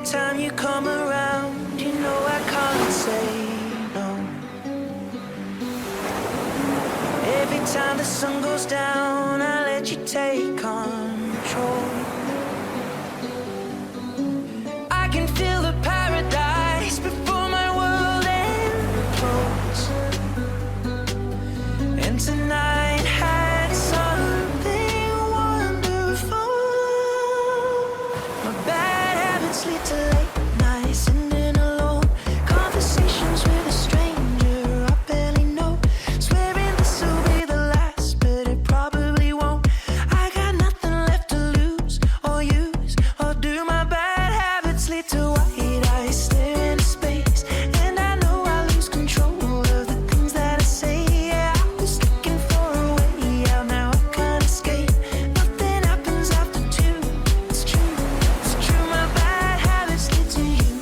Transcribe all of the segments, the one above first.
time you come around, you know I can't say no. Every time the sun goes down, I let you take control. I can feel the paradise before my world implodes. And tonight had something wonderful. My bad habits lead to late nights, sitting alone, conversations with a stranger I barely know, swearing this will be the last, but it probably won't. I got nothing left to lose or use or do. My bad habits lead to white eyes staring into space, and I know I lose control of the things that I say. Yeah, I was looking for a way out, now I can't escape. Nothing happens after two. It's true, it's true. My bad habits lead to you.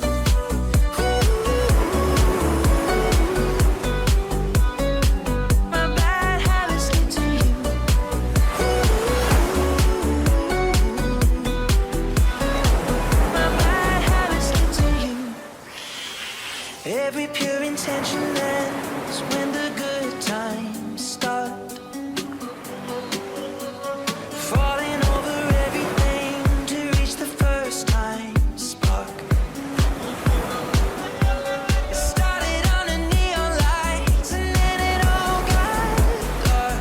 My bad habits lead to you. My bad habits lead to you. Every pure intention ends when the good times start. Falling over everything to reach the first time spark. It started under neon lights and then it all got dark.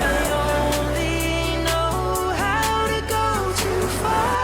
I only know how to go too far.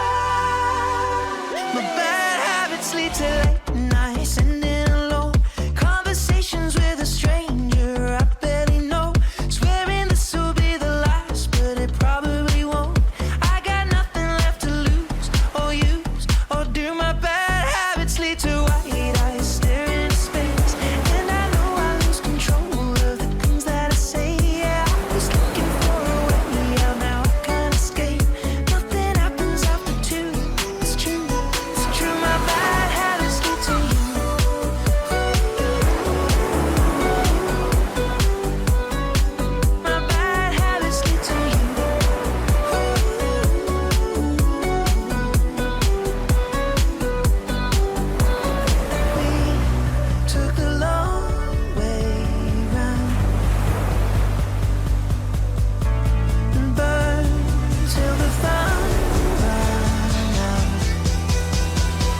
My bad habits lead to late nights, sitting alone, conversations with a stranger I barely know, swearing this will be the last, but it probably won't. I got nothing left to lose or use or do. My bad habits lead to white eyes staring into space, and I know I lose control of the things that I say. Yeah, I was looking for a way out, now I can't escape. Nothing happens after two. It's true, it's true. My bad habits lead to you. My bad habits lead to you. We took the long way round and burned till the fun ran out.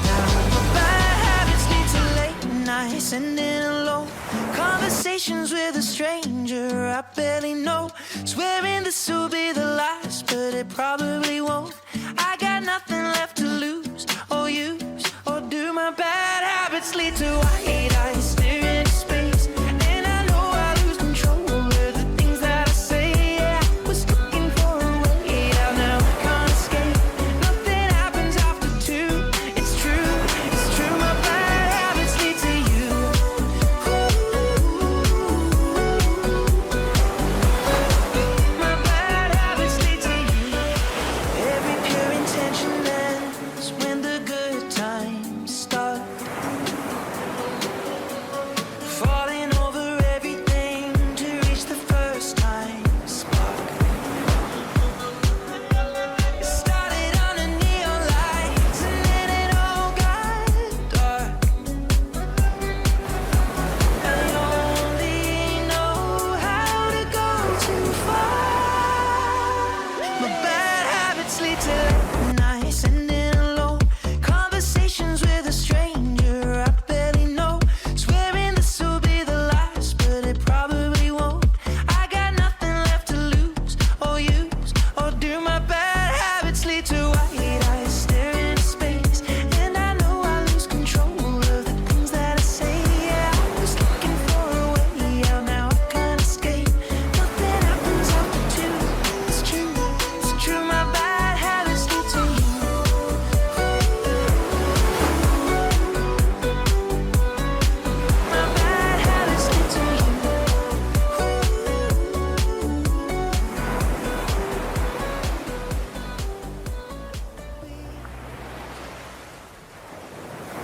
Now my bad habits lead to late nights, sitting alone, conversations with a stranger I barely know, swearing this will be the last, but it probably won't. I got nothing left to lose or use